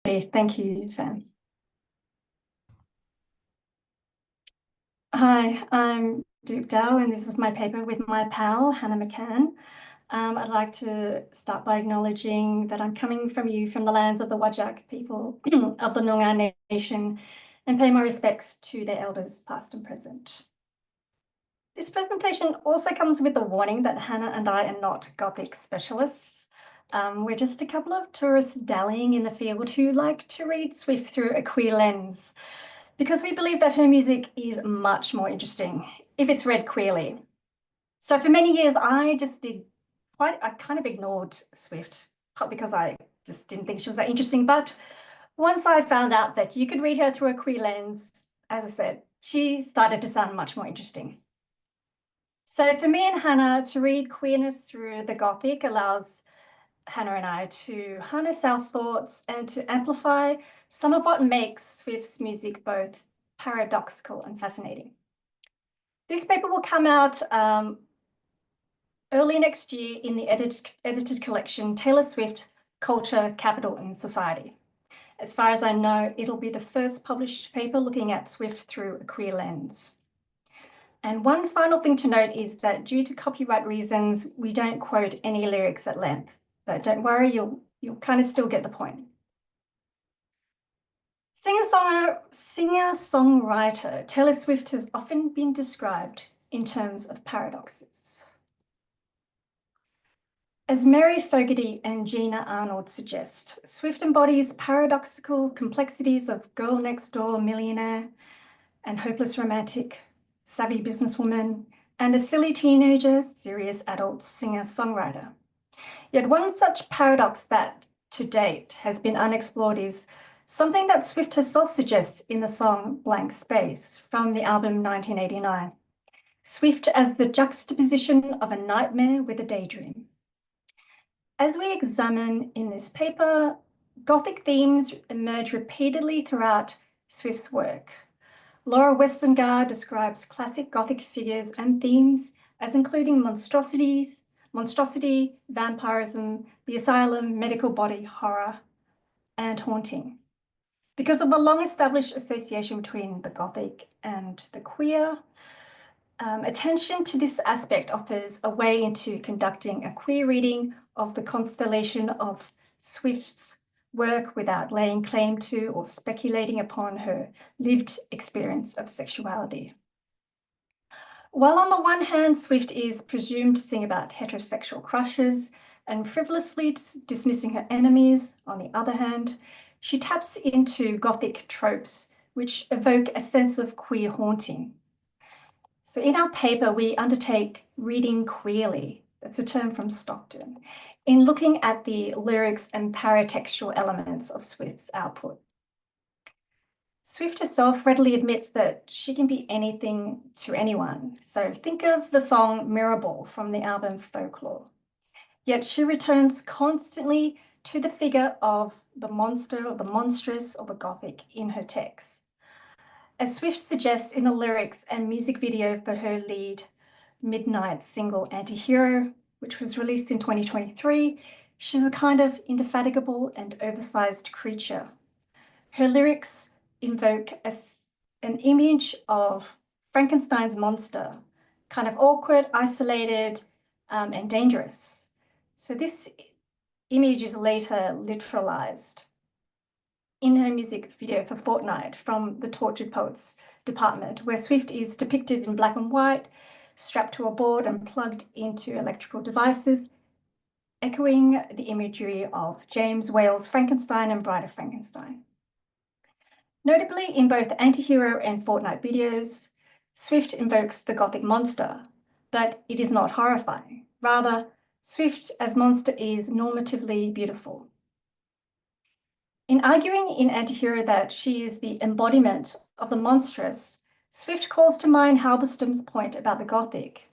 Thank you, Sam. Hi, I'm Duke Dow, and this is my paper with my pal, Hannah McCann. I'd like to start by acknowledging that I'm coming from the lands of the Whadjuk people of the Noongar Nation, and pay my respects to their elders, past and present. This presentation also comes with the warning that Hannah and I are not Gothic specialists. We're just a couple of tourists dallying in the field who like to read Swift through a queer lens, because we believe that her music is much more interesting if it's read queerly. So for many years, I kind of ignored Swift, partly because I just didn't think she was that interesting. But once I found out that you could read her through a queer lens, as I said, she started to sound much more interesting. So for me and Hannah, to read queerness through the Gothic allows Hannah and I to harness our thoughts and to amplify some of what makes Swift's music both paradoxical and fascinating. This paper will come out early next year in the edited collection, Taylor Swift, Culture, Capital and Society. As far as I know, it'll be the first published paper looking at Swift through a queer lens. And one final thing to note is that due to copyright reasons, we don't quote any lyrics at length, but don't worry, you'll kind of still get the point. Singer-songwriter Taylor Swift has often been described in terms of paradoxes. As Mary Fogarty and Gina Arnold suggest, Swift embodies paradoxical complexities of girl next door millionaire and hopeless romantic, savvy businesswoman, and a silly teenager, serious adult singer-songwriter. Yet one such paradox that, to date, has been unexplored is something that Swift herself suggests in the song Blank Space from the album 1989. Swift as the juxtaposition of a nightmare with a daydream. As we examine in this paper, Gothic themes emerge repeatedly throughout Swift's work. Laura Westengard describes classic Gothic figures and themes as including monstrosity, vampirism, the asylum, medical body, horror, and haunting. Because of the long-established association between the Gothic and the queer, attention to this aspect offers a way into conducting a queer reading of the constellation of Swift's work without laying claim to or speculating upon her lived experience of sexuality. While on the one hand, Swift is presumed to sing about heterosexual crushes and frivolously dismissing her enemies, on the other hand, she taps into Gothic tropes which evoke a sense of queer haunting. So in our paper, we undertake reading queerly, that's a term from Stockton, in looking at the lyrics and paratextual elements of Swift's output. Swift herself readily admits that she can be anything to anyone. So think of the song Mirrorball from the album Folklore. Yet she returns constantly to the figure of the monster or the monstrous or the Gothic in her text. As Swift suggests in the lyrics and music video for her lead Midnight single Antihero, which was released in 2023, she's a kind of indefatigable and oversized creature. Her lyrics invoke an image of Frankenstein's monster, kind of awkward, isolated, and dangerous. So this image is later literalized in her music video for Fortnight from the Tortured Poets department, where Swift is depicted in black and white, strapped to a board and plugged into electrical devices, echoing the imagery of James Whale's Frankenstein and Bride of Frankenstein. Notably, in both Antihero and Fortnight videos, Swift invokes the Gothic monster, but it is not horrifying. Rather, Swift as monster is normatively beautiful. In arguing in Antihero that she is the embodiment of the monstrous, Swift calls to mind Halberstam's point about the Gothic.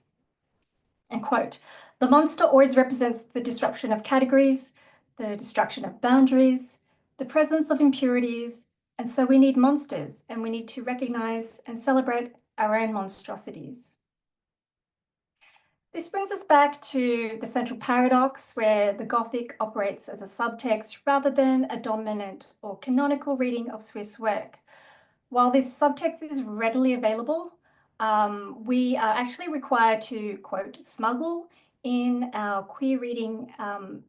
And quote, "The monster always represents the disruption of categories, the destruction of boundaries, the presence of impurities, and so we need monsters, and we need to recognize and celebrate our own monstrosities." This brings us back to the central paradox where the Gothic operates as a subtext rather than a dominant or canonical reading of Swift's work. While this subtext is readily available, we are actually required to, quote, smuggle in our queer reading,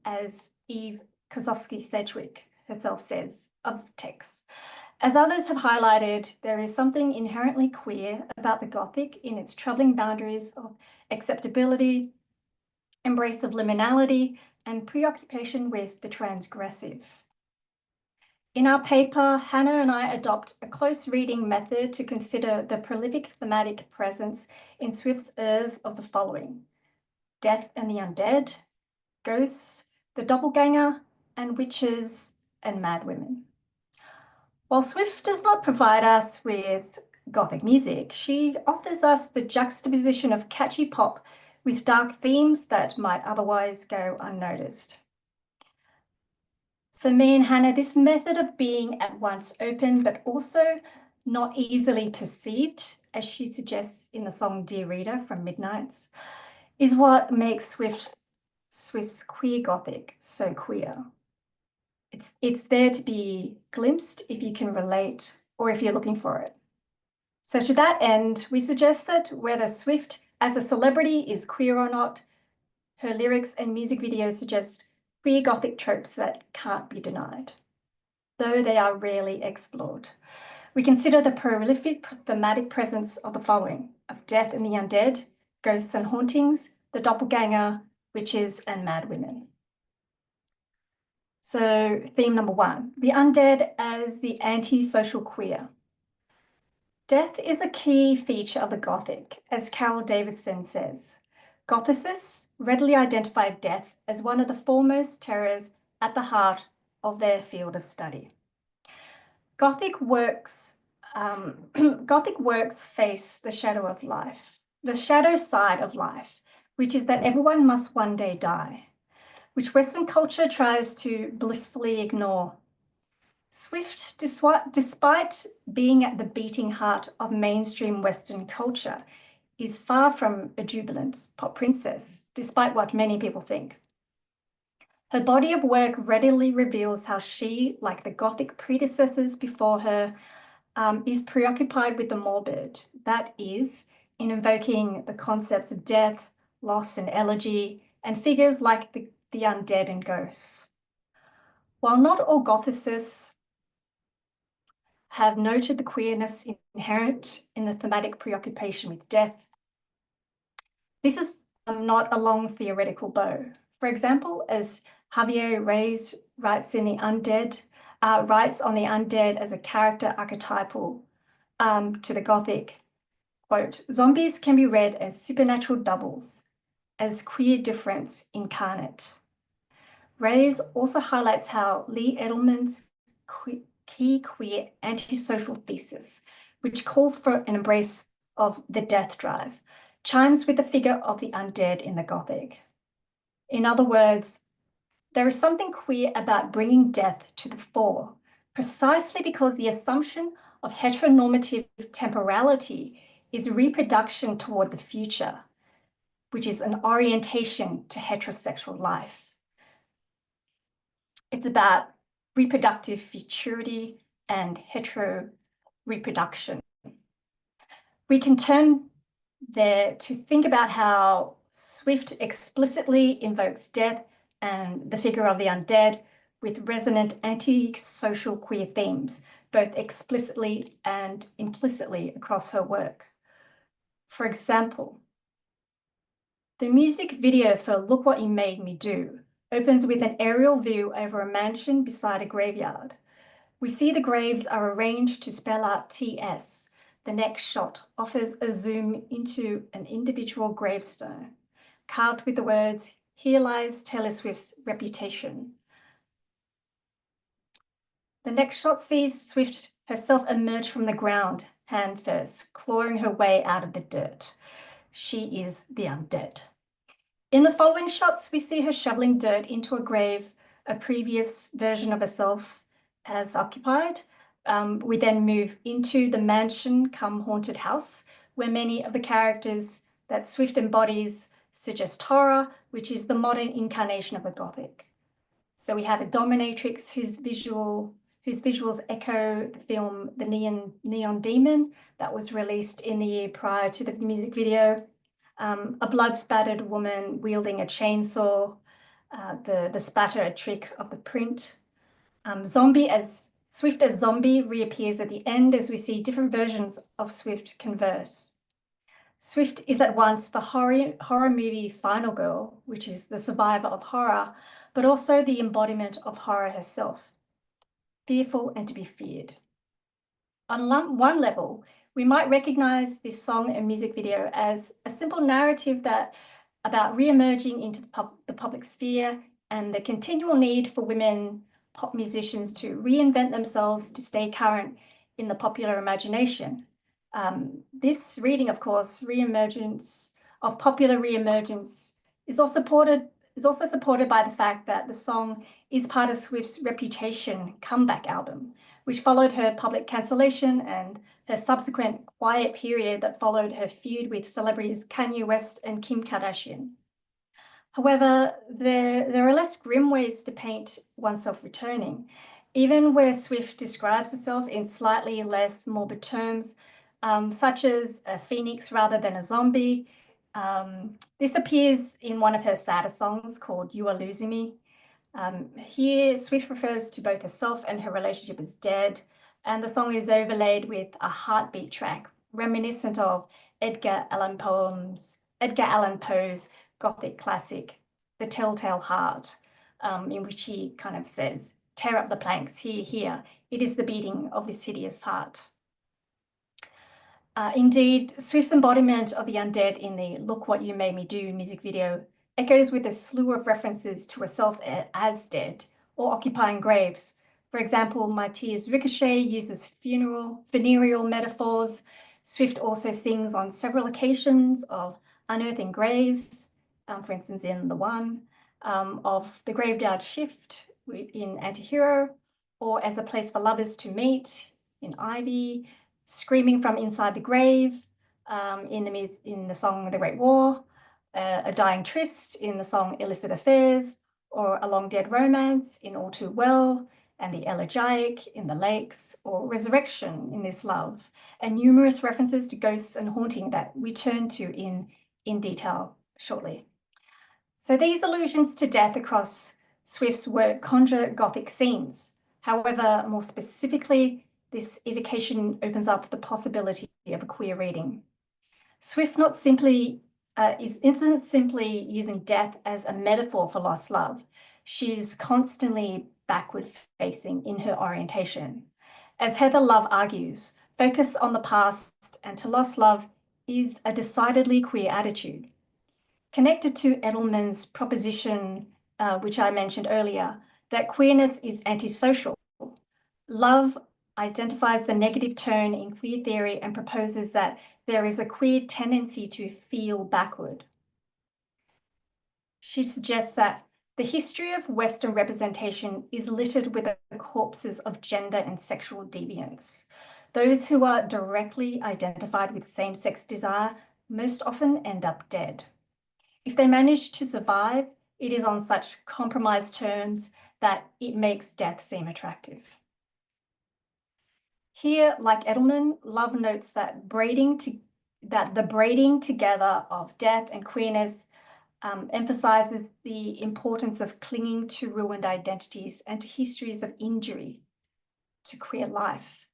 as Eve Kozowski-Sedgwick herself says, of texts. As others have highlighted, there is something inherently queer about the Gothic in its troubling boundaries of acceptability, embrace of liminality, and preoccupation with the transgressive. In our paper, Hannah and I adopt a close reading method to consider the prolific thematic presence in Swift's oeuvre of the following: death and the undead, ghosts, the doppelganger, and witches and madwomen. While Swift does not provide us with Gothic music, she offers us the juxtaposition of catchy pop with dark themes that might otherwise go unnoticed. For me and Hannah, this method of being at once open but also not easily perceived, as she suggests in the song Dear Reader from Midnights, is what makes Swift's queer Gothic so queer. It's there to be glimpsed if you can relate or if you're looking for it. So to that end, we suggest that whether Swift as a celebrity is queer or not, her lyrics and music videos suggest queer Gothic tropes that can't be denied, though they are rarely explored. We consider the prolific thematic presence of the following: of death and the undead, ghosts and hauntings, the doppelganger, witches and madwomen. So theme number 1, the undead as the anti-social queer. Death is a key feature of the Gothic, as Carol Davidson says. Gothicists readily identify death as one of the foremost terrors at the heart of their field of study. Gothic works face the shadow of life, the shadow side of life, which is that everyone must one day die, which Western culture tries to blissfully ignore. Swift, despite being at the beating heart of mainstream Western culture, is far from a jubilant pop princess, despite what many people think. Her body of work readily reveals how she, like the Gothic predecessors before her, is preoccupied with the morbid, that is, in invoking the concepts of death, loss and elegy, and figures like the undead and ghosts. While not all Gothicists have noted the queerness inherent in the thematic preoccupation with death, this is not a long theoretical bow. For example, as Javier Reyes writes on the undead as a character archetypal to the Gothic, quote, zombies can be read as supernatural doubles, as queer difference incarnate. Reyes also highlights how Lee Edelman's key queer antisocial thesis, which calls for an embrace of the death drive, chimes with the figure of the undead in the Gothic. In other words, there is something queer about bringing death to the fore, precisely because the assumption of heteronormative temporality is reproduction toward the future, which is an orientation to heterosexual life. It's about reproductive futurity and hetero-reproduction. We can turn there to think about how Swift explicitly invokes death and the figure of the undead with resonant anti-social queer themes, both explicitly and implicitly across her work. For example, the music video for Look What You Made Me Do opens with an aerial view over a mansion beside a graveyard. We see the graves are arranged to spell out TS. The next shot offers a zoom into an individual gravestone, carved with the words, "Here lies Taylor Swift's reputation." The next shot sees Swift herself emerge from the ground, hand first, clawing her way out of the dirt. She is the undead. In the following shots, we see her shoveling dirt into a grave a previous version of herself has occupied. We then move into the mansion come haunted house, where many of the characters that Swift embodies suggest horror, which is the modern incarnation of the Gothic. So we have a dominatrix whose visuals echo the film The Neon Demon that was released in the year prior to the music video. A blood-spattered woman wielding a chainsaw, the spatter a trick of the print. Swift as zombie reappears at the end as we see different versions of Swift converse. Swift is at once the horror movie final girl, which is the survivor of horror, but also the embodiment of horror herself, fearful and to be feared. On one level, we might recognize this song and music video as a simple narrative about re-emerging into the public sphere and the continual need for women pop musicians to reinvent themselves to stay current in the popular imagination. This reading, of course, popular re-emergence is also supported by the fact that the song is part of Swift's Reputation comeback album, which followed her public cancellation and her subsequent quiet period that followed her feud with celebrities Kanye West and Kim Kardashian. However, there are less grim ways to paint oneself returning, even where Swift describes herself in slightly less morbid terms, such as a phoenix rather than a zombie. This appears in one of her sadder songs called You Are Losing Me. Here, Swift refers to both herself and her relationship as dead, and the song is overlaid with a heartbeat track reminiscent of Edgar Allan Poe's Gothic classic, The Telltale Heart, in which he kind of says, "Tear up the planks, hear, hear, it is the beating of this hideous heart." Indeed, Swift's embodiment of the undead in the Look What You Made Me Do music video echoes with a slew of references to herself as dead or occupying graves. For example, My Tears Ricochet uses funereal metaphors. Swift also sings on several occasions of unearthing graves, for instance, in The One, of the graveyard shift in Antihero, or as a place for lovers to meet in Ivy, screaming from inside the grave in the song The Great War, a dying tryst in the song Illicit Affairs, or a long dead romance in All Too Well, and the elegiac in The Lakes, or resurrection in This Love, and numerous references to ghosts and haunting that we turn to in detail shortly. So these allusions to death across Swift's work conjure Gothic scenes. However, more specifically, this evocation opens up the possibility of a queer reading. Swift isn't simply using death as a metaphor for lost love. She's constantly backward-facing in her orientation. As Heather Love argues, focus on the past and to lost love is a decidedly queer attitude. Connected to Edelman's proposition, which I mentioned earlier, that queerness is antisocial, Love identifies the negative turn in queer theory and proposes that there is a queer tendency to feel backward. She suggests that the history of Western representation is littered with the corpses of gender and sexual deviance. Those who are directly identified with same-sex desire most often end up dead. If they manage to survive, it is on such compromised terms that it makes death seem attractive. Here, like Edelman, Love notes that the braiding together of death and queerness emphasizes the importance of clinging to ruined identities and to histories of injury to queer life.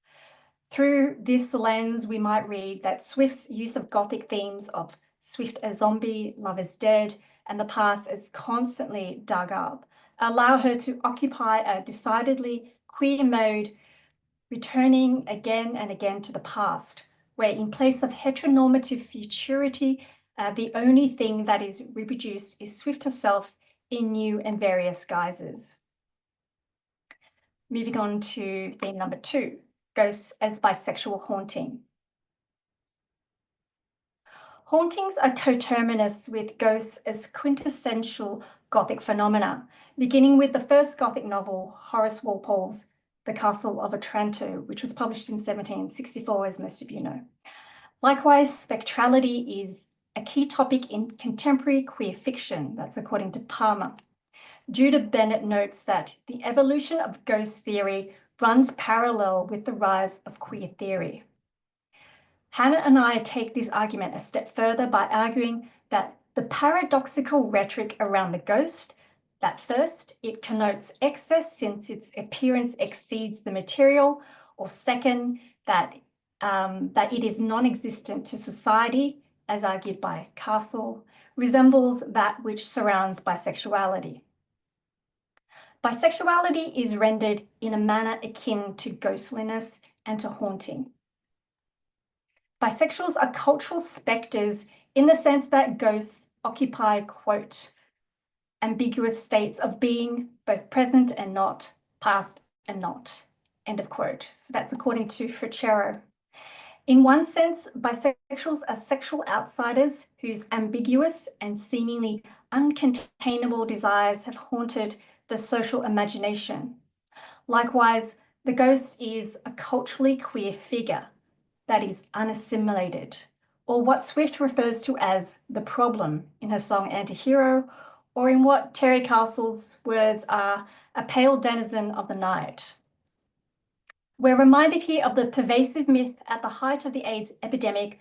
Through this lens, we might read that Swift's use of Gothic themes of Swift as zombie, love as dead, and the past as constantly dug up allow her to occupy a decidedly queer mode, returning again and again to the past, where in place of heteronormative futurity, the only thing that is reproduced is Swift herself in new and various guises. Moving on to theme number 2, ghosts as bisexual haunting. Hauntings are coterminous with ghosts as quintessential Gothic phenomena, beginning with the first Gothic novel, Horace Walpole's The Castle of Otranto, which was published in 1764, as most of you know. Likewise, spectrality is a key topic in contemporary queer fiction. That's according to Palmer. Judah Bennett notes that the evolution of ghost theory runs parallel with the rise of queer theory. Hannah and I take this argument a step further by arguing that the paradoxical rhetoric around the ghost, that first, it connotes excess since its appearance exceeds the material, or second, that it is non-existent to society, as argued by Castle, resembles that which surrounds bisexuality. Bisexuality is rendered in a manner akin to ghostliness and to haunting. Bisexuals are cultural spectres in the sense that ghosts occupy, quote, ambiguous states of being, both present and not, past and not, end of quote. So that's according to Fricero. In one sense, bisexuals are sexual outsiders whose ambiguous and seemingly uncontainable desires have haunted the social imagination. Likewise, the ghost is a culturally queer figure that is unassimilated, or what Swift refers to as the problem in her song Antihero, or in what Terry Castle's words are, a pale denizen of the night. We're reminded here of the pervasive myth at the height of the AIDS epidemic,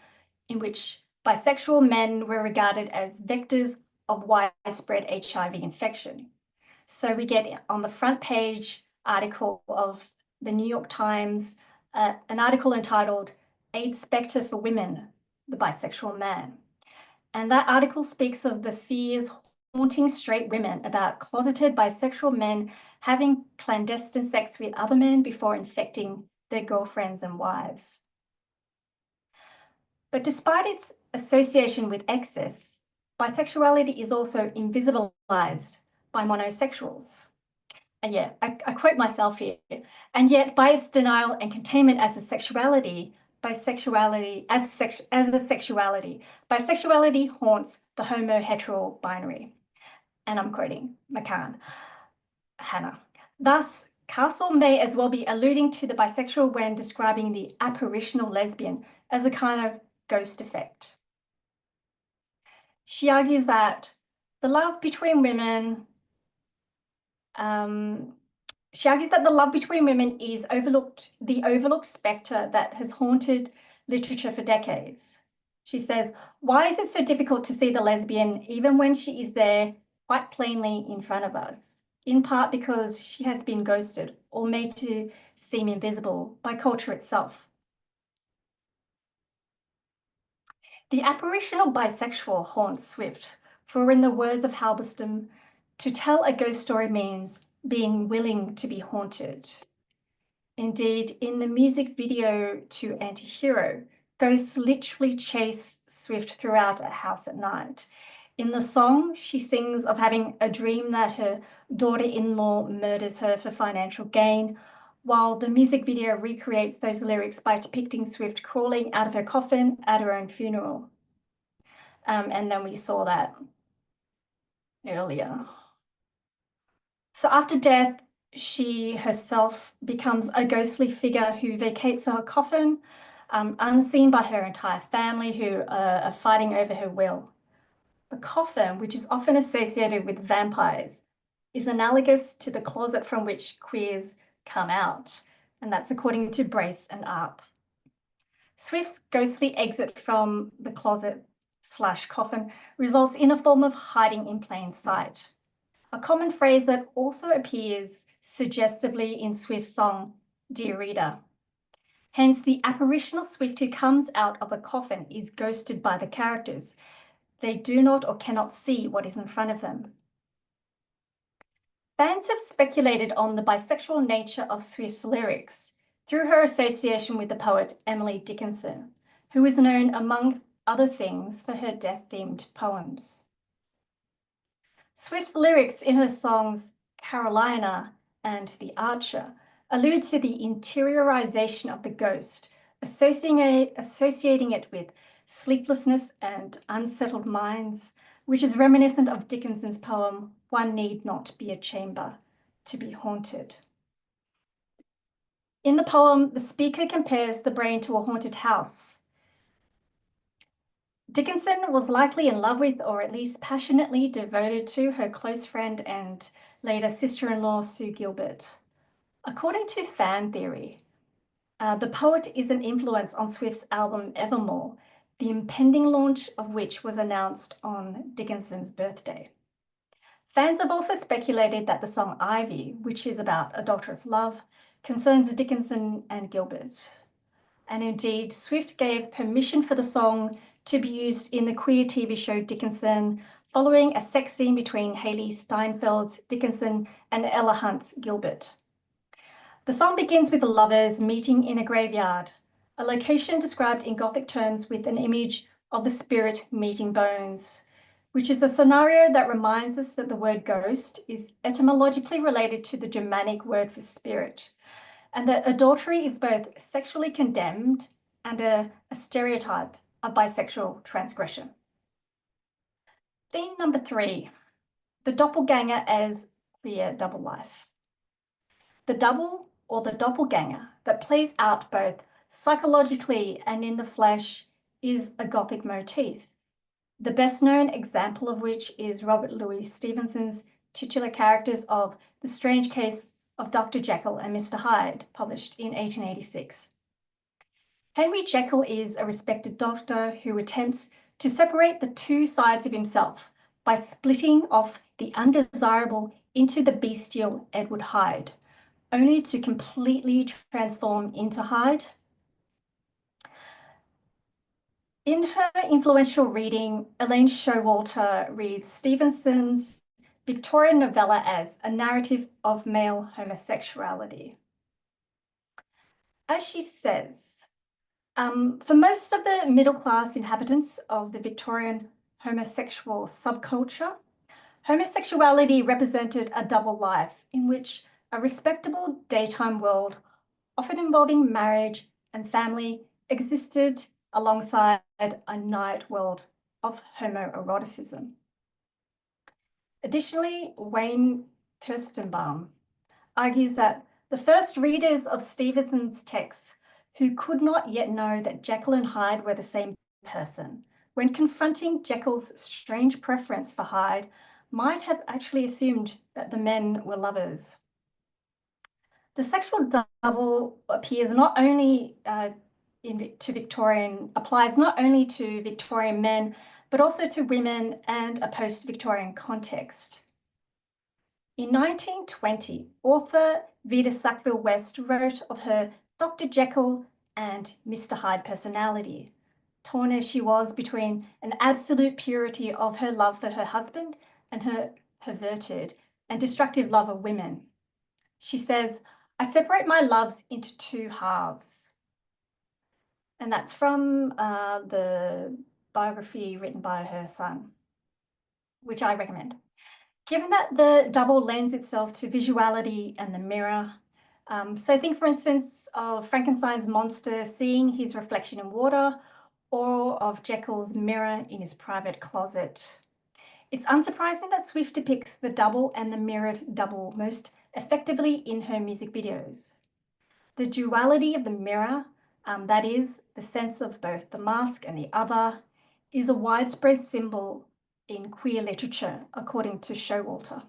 in which bisexual men were regarded as vectors of widespread HIV infection. So we get on the front page article of the New York Times, an article entitled AIDS Spectre for Women, the Bisexual Man. And that article speaks of the fears haunting straight women about closeted bisexual men having clandestine sex with other men before infecting their girlfriends and wives. But despite its association with excess, bisexuality is also invisibilized by monosexuals. And yeah, I quote myself here. And yet, by its denial and containment as a sexuality, bisexuality haunts the homo-hetero binary. And I'm quoting McCann, Hannah. Thus, Castle may as well be alluding to the bisexual when describing the apparitional lesbian as a kind of ghost effect. She argues that the love between women is the overlooked spectre that has haunted literature for decades. She says, why is it so difficult to see the lesbian even when she is there quite plainly in front of us? In part because she has been ghosted or made to seem invisible by culture itself. The apparitional bisexual haunts Swift, for in the words of Halberstam, to tell a ghost story means being willing to be haunted. Indeed, in the music video to Antihero, ghosts literally chase Swift throughout a house at night. In the song, she sings of having a dream that her daughter-in-law murders her for financial gain, while the music video recreates those lyrics by depicting Swift crawling out of her coffin at her own funeral. And then we saw that earlier. So after death, she herself becomes a ghostly figure who vacates her coffin, unseen by her entire family who are fighting over her will. The coffin, which is often associated with vampires, is analogous to the closet from which queers come out, and that's according to Brace and Arp. Swift's ghostly exit from the closet/coffin results in a form of hiding in plain sight, a common phrase that also appears suggestively in Swift's song, Dear Reader. Hence, the apparitional Swift who comes out of the coffin is ghosted by the characters. They do not or cannot see what is in front of them. Fans have speculated on the bisexual nature of Swift's lyrics through her association with the poet Emily Dickinson, who is known, among other things, for her death-themed poems. Swift's lyrics in her songs Carolina and The Archer allude to the interiorization of the ghost, associating it with sleeplessness and unsettled minds, which is reminiscent of Dickinson's poem, One Need Not Be a Chamber to be Haunted. In the poem, the speaker compares the brain to a haunted house. Dickinson was likely in love with, or at least passionately devoted to, her close friend and later sister-in-law, Sue Gilbert. According to fan theory, the poet is an influence on Swift's album Evermore, the impending launch of which was announced on Dickinson's birthday. Fans have also speculated that the song Ivy, which is about adulterous love, concerns Dickinson and Gilbert. And indeed, Swift gave permission for the song to be used in the queer TV show Dickinson, following a sex scene between Haley Steinfeld's Dickinson and Ella Hunt's Gilbert. The song begins with the lovers meeting in a graveyard, a location described in Gothic terms with an image of the spirit meeting bones, which is a scenario that reminds us that the word ghost is etymologically related to the Germanic word for spirit, and that adultery is both sexually condemned and a stereotype of bisexual transgression. Theme number 3, the doppelganger as queer double life. The double or the doppelganger that plays out both psychologically and in the flesh is a Gothic motif, the best known example of which is Robert Louis Stevenson's titular characters of The Strange Case of Dr. Jekyll and Mr. Hyde, published in 1886. Henry Jekyll is a respected doctor who attempts to separate the two sides of himself by splitting off the undesirable into the bestial Edward Hyde, only to completely transform into Hyde. In her influential reading, Elaine Showalter reads Stevenson's Victorian novella as a narrative of male homosexuality. As she says, for most of the middle-class inhabitants of the Victorian homosexual subculture, homosexuality represented a double life in which a respectable daytime world, often involving marriage and family, existed alongside a night world of homoeroticism. Additionally, Wayne Kirstenbaum argues that the first readers of Stevenson's texts, who could not yet know that Jekyll and Hyde were the same person, when confronting Jekyll's strange preference for Hyde, might have actually assumed that the men were lovers. The sexual double appears not only applies not only to Victorian men, but also to women and a post-Victorian context. In 1920, author Vida Sackville-West wrote of her Dr. Jekyll and Mr. Hyde personality, torn as she was between an absolute purity of her love for her husband and her perverted and destructive love of women. She says, "I separate my loves into two halves." And that's from the biography written by her son, which I recommend. Given that the double lends itself to visuality and the mirror, so think, for instance, of Frankenstein's monster seeing his reflection in water, or of Jekyll's mirror in his private closet. It's unsurprising that Swift depicts the double and the mirrored double most effectively in her music videos. The duality of the mirror, that is, the sense of both the mask and the other, is a widespread symbol in queer literature, according to Showalter.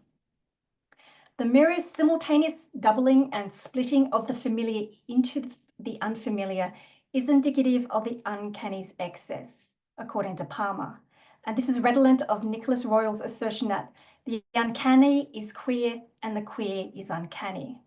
The mirror's simultaneous doubling and splitting of the familiar into the unfamiliar is indicative of the uncanny's excess, according to Palmer. And this is redolent of Nicholas Royle's assertion that the uncanny is queer and the queer is uncanny.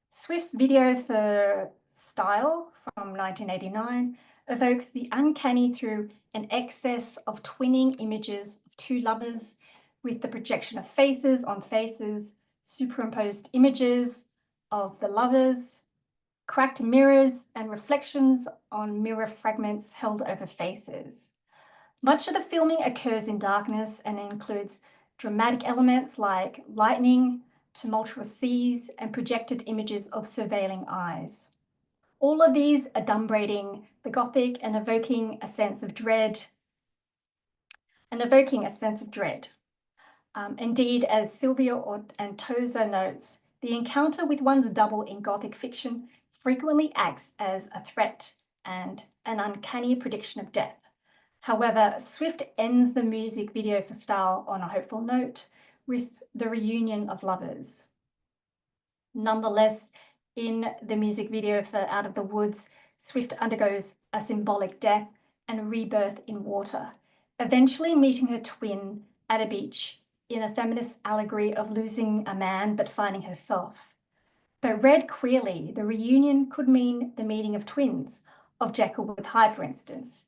Swift's video for Style from 1989 evokes the uncanny through an excess of twinning images of two lovers with the projection of faces on faces, superimposed images of the lovers, cracked mirrors and reflections on mirror fragments held over faces. Much of the filming occurs in darkness and includes dramatic elements like lightning, tumultuous seas, and projected images of surveilling eyes. All of these adumbrating the Gothic and evoking a sense of dread. Indeed, as Sylvia Antoza notes, the encounter with one's double in Gothic fiction frequently acts as a threat and an uncanny prediction of death. However, Swift ends the music video for Style on a hopeful note with the reunion of lovers. Nonetheless, in the music video for Out of the Woods, Swift undergoes a symbolic death and rebirth in water, eventually meeting her twin at a beach in a feminist allegory of losing a man but finding herself. But read queerly, the reunion could mean the meeting of twins, of Jekyll with Hyde, for instance,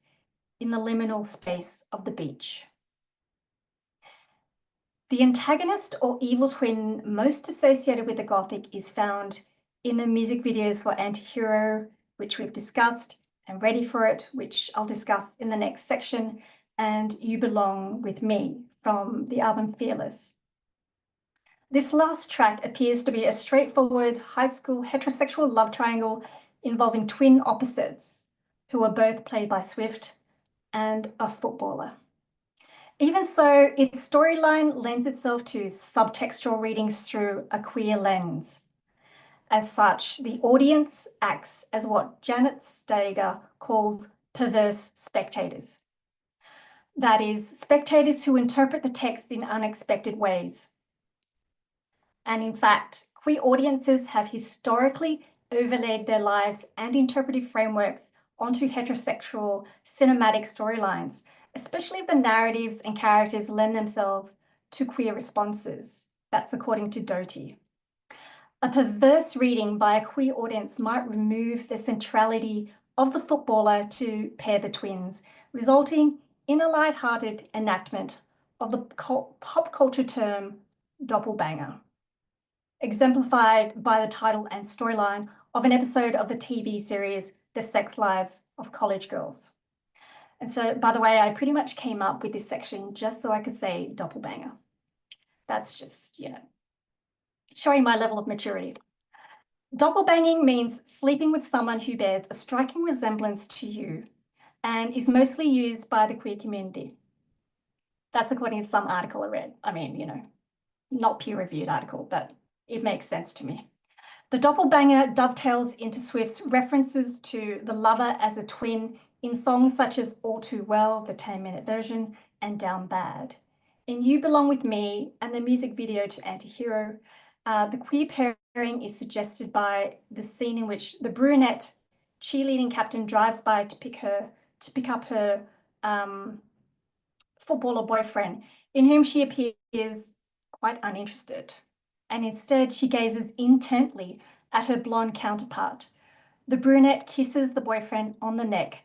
in the liminal space of the beach. The antagonist or evil twin most associated with the Gothic is found in the music videos for Antihero, which we've discussed, and Ready for It, which I'll discuss in the next section, and You Belong With Me from the album Fearless. This last track appears to be a straightforward high school heterosexual love triangle involving twin opposites who are both played by Swift and a footballer. Even so, its storyline lends itself to subtextual readings through a queer lens. As such, the audience acts as what Janet Stager calls perverse spectators. That is, spectators who interpret the text in unexpected ways. And in fact, queer audiences have historically overlaid their lives and interpretive frameworks onto heterosexual cinematic storylines, especially if the narratives and characters lend themselves to queer responses. That's according to Doty. A perverse reading by a queer audience might remove the centrality of the footballer to pair the twins, resulting in a light-hearted enactment of the pop culture term doppelbanger, exemplified by the title and storyline of an episode of the TV series The Sex Lives of College Girls. And so, by the way, I pretty much came up with this section just so I could say doppelbanger. That's just, showing my level of maturity. Doppelbanging means sleeping with someone who bears a striking resemblance to you and is mostly used by the queer community. That's according to some article I read. I mean, not peer-reviewed article, but it makes sense to me. The doppelbanger dovetails into Swift's references to the lover as a twin in songs such as All Too Well, the 10-minute version, and Down Bad. In You Belong With Me and the music video to Antihero, the queer pairing is suggested by the scene in which the brunette cheerleading captain drives by to pick up her footballer boyfriend, in whom she appears quite uninterested. And instead she gazes intently at her blonde counterpart. The brunette kisses the boyfriend on the neck,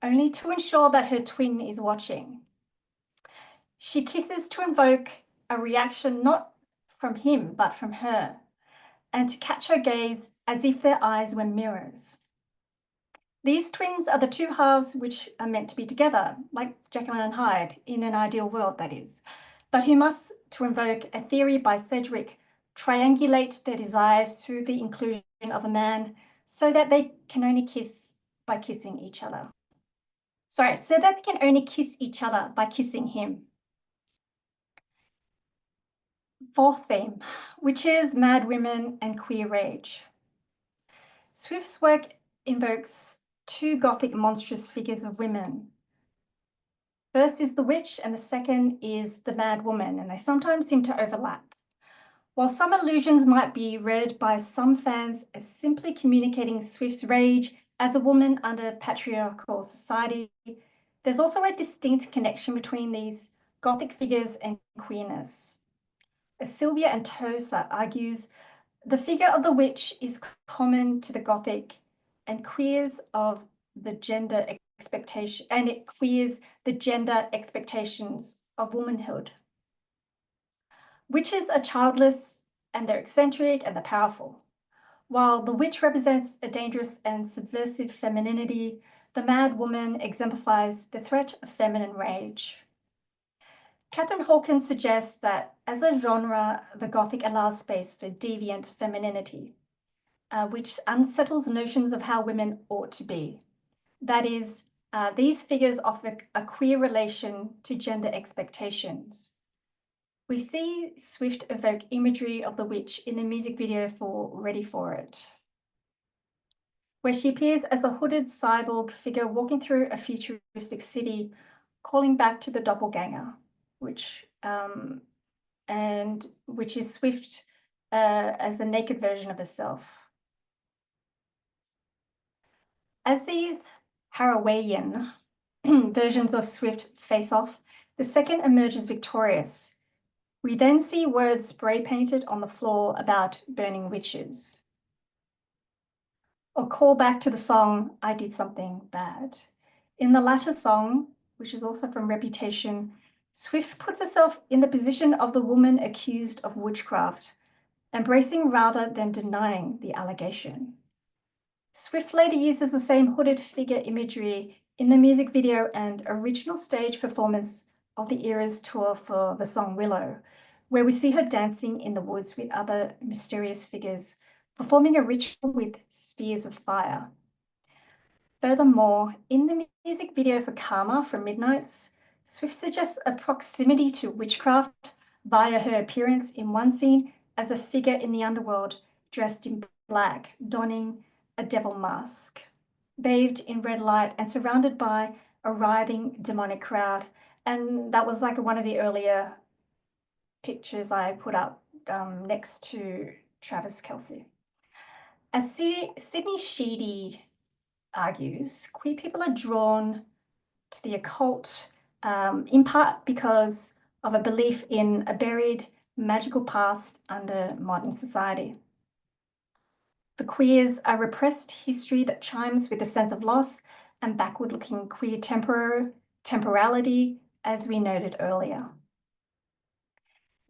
only to ensure that her twin is watching. She kisses to invoke a reaction not from him, but from her, and to catch her gaze as if their eyes were mirrors. These twins are the two halves which are meant to be together, like Jekyll and Hyde, in an ideal world, that is, but who must, to invoke a theory by Sedgwick, triangulate their desires through the inclusion of a man so that they can only kiss by kissing each other. Sorry, so that they can only kiss each other by kissing him. Fourth theme, which is Madwomen and queer rage. Swift's work invokes two Gothic monstrous figures of women. First is the witch and the second is the mad woman, and they sometimes seem to overlap. While some allusions might be read by some fans as simply communicating Swift's rage as a woman under patriarchal society, there's also a distinct connection between these Gothic figures and queerness. As Sylvia and Tosa argues, the figure of the witch is common to the Gothic and queers of the gender expectation, and it queers the gender expectations of womanhood. Witches are childless and they're eccentric and they're powerful. While the witch represents a dangerous and subversive femininity, the mad woman exemplifies the threat of feminine rage. Catherine Hawkins suggests that as a genre, the Gothic allows space for deviant femininity, which unsettles notions of how women ought to be. That is, these figures offer a queer relation to gender expectations. We see Swift evoke imagery of the witch in the music video for Ready for It. where she appears as a hooded cyborg figure walking through a futuristic city, calling back to the doppelganger, which is Swift as the naked version of herself. As these Harawaiian versions of Swift face off, the second emerges victorious. We then see words spray painted on the floor about burning witches. Or call back to the song, I Did Something Bad. In the latter song, which is also from Reputation, Swift puts herself in the position of the woman accused of witchcraft, embracing rather than denying the allegation. Swift later uses the same hooded figure imagery in the music video and original stage performance of the Eras tour for the song Willow, where we see her dancing in the woods with other mysterious figures, performing a ritual with spears of fire. Furthermore, in the music video for Karma from Midnights, Swift suggests a proximity to witchcraft via her appearance in one scene as a figure in the underworld dressed in black, donning a devil mask, bathed in red light and surrounded by a writhing demonic crowd. And that was like one of the earlier pictures I put up next to Travis Kelce. As Sydney Sheedy argues, queer people are drawn to the occult in part because of a belief in a buried magical past under modern society. The queers are repressed history that chimes with a sense of loss and backward-looking queer temporality, as we noted earlier.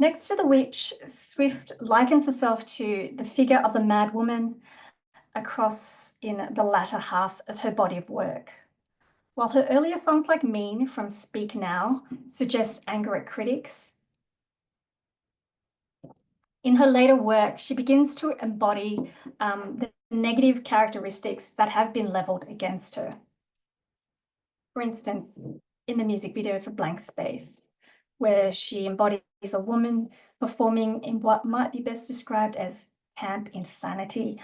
Next to the witch, Swift likens herself to the figure of the Madwoman across in the latter half of her body of work. While her earlier songs like Mean from Speak Now suggest anger at critics, in her later work, she begins to embody the negative characteristics that have been leveled against her. For instance, in the music video for Blank Space, where she embodies a woman performing in what might be best described as camp insanity,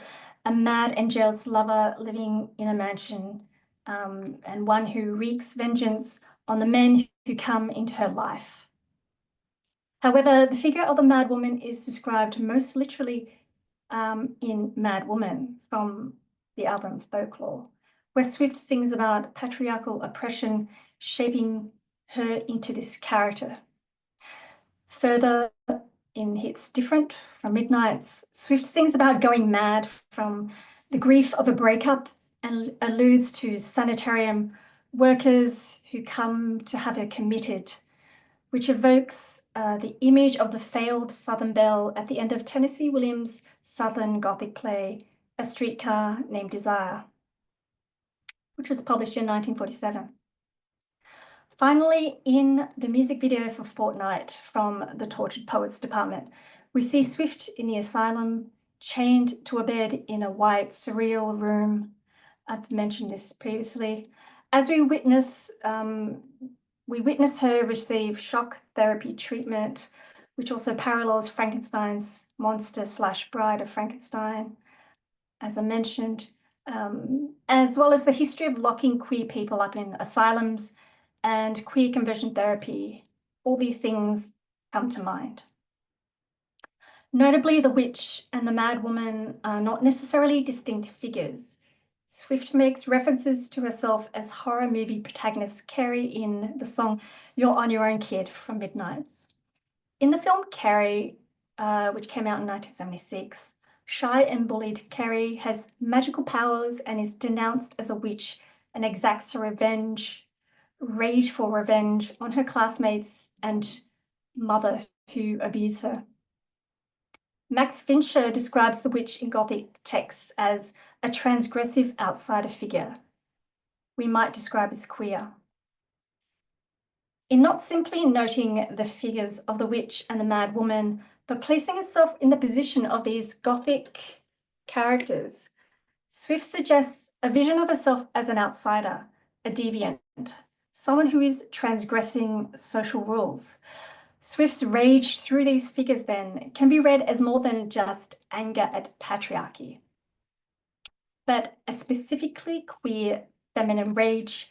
a mad and jealous lover living in a mansion, and one who wreaks vengeance on the men who come into her life. However, the figure of the Madwoman is described most literally in Madwoman from the album Folklore, where Swift sings about patriarchal oppression shaping her into this character. Further, in Hits Different from Midnights, Swift sings about going mad from the grief of a breakup and alludes to sanitarium workers who come to have her committed, which evokes the image of the failed Southern belle at the end of Tennessee Williams' Southern Gothic play, A Streetcar Named Desire, which was published in 1947. Finally, in the music video for Fortnight from the Tortured Poets Department, we see Swift in the asylum, chained to a bed in a white, surreal room. I've mentioned this previously. As we witness her receive shock therapy treatment, which also parallels Frankenstein's monster/bride of Frankenstein, as I mentioned, as well as the history of locking queer people up in asylums and queer conversion therapy. All these things come to mind. Notably, the witch and the Madwoman are not necessarily distinct figures. Swift makes references to herself as horror movie protagonist Carrie in the song You're on Your Own Kid from Midnights. In the film Carrie, which came out in 1976, shy and bullied Carrie has magical powers and is denounced as a witch and exacts her rage for revenge on her classmates and mother who abuse her. Max Fincher describes the witch in Gothic texts as a transgressive outsider figure we might describe as queer. In not simply noting the figures of the witch and the mad woman, but placing herself in the position of these Gothic characters, Swift suggests a vision of herself as an outsider, a deviant, someone who is transgressing social rules. Swift's rage through these figures then can be read as more than just anger at patriarchy. but a specifically queer feminine rage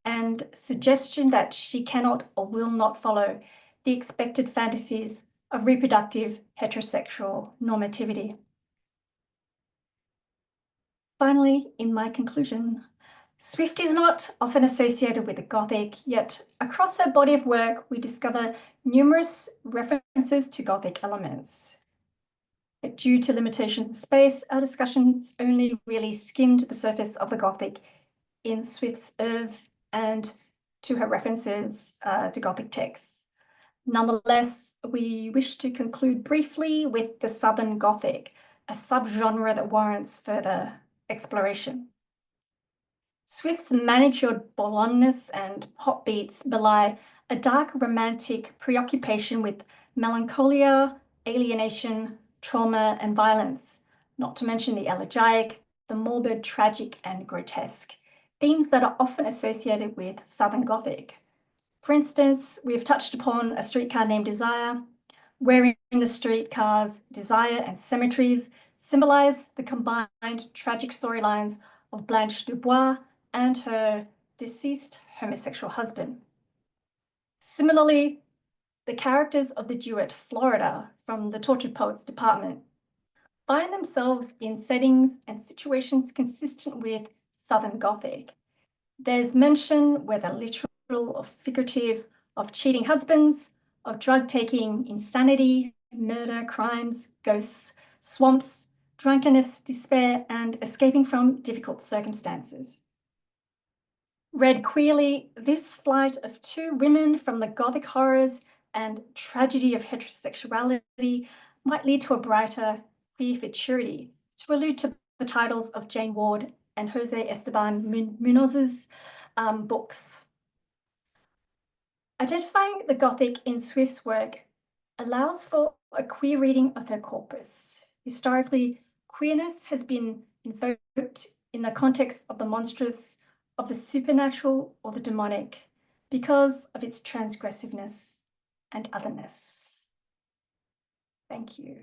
and suggestion that she cannot or will not follow the expected fantasies of reproductive heterosexual normativity. Finally, in my conclusion, Swift is not often associated with the Gothic, yet across her body of work, we discover numerous references to Gothic elements. But due to limitations of space, our discussions only really skimmed the surface of the Gothic in Swift's oeuvre and to her references to Gothic texts. Nonetheless, we wish to conclude briefly with the Southern Gothic, a subgenre that warrants further exploration. Swift's manicured blondness and pop beats belie a dark romantic preoccupation with melancholia, alienation, trauma, and violence, not to mention the elegiac, the morbid, tragic, and grotesque, themes that are often associated with Southern Gothic. For instance, we've touched upon A Streetcar Named Desire, wherein the streetcars, desire, and cemeteries symbolize the combined tragic storylines of Blanche Dubois and her deceased homosexual husband. Similarly, the characters of the duet Florida from the Tortured Poets Department find themselves in settings and situations consistent with Southern Gothic. There's mention, whether literal or figurative, of cheating husbands, of drug-taking insanity, murder, crimes, ghosts, swamps, drunkenness, despair, and escaping from difficult circumstances. Read queerly, this flight of two women from the Gothic horrors and tragedy of heterosexuality might lead to a brighter queer futurity, to allude to the titles of Jane Ward and Jose Esteban Munoz's books. Identifying the Gothic in Swift's work allows for a queer reading of her corpus. Historically, queerness has been invoked in the context of the monstrous, of the supernatural, or the demonic because of its transgressiveness and otherness. Thank you.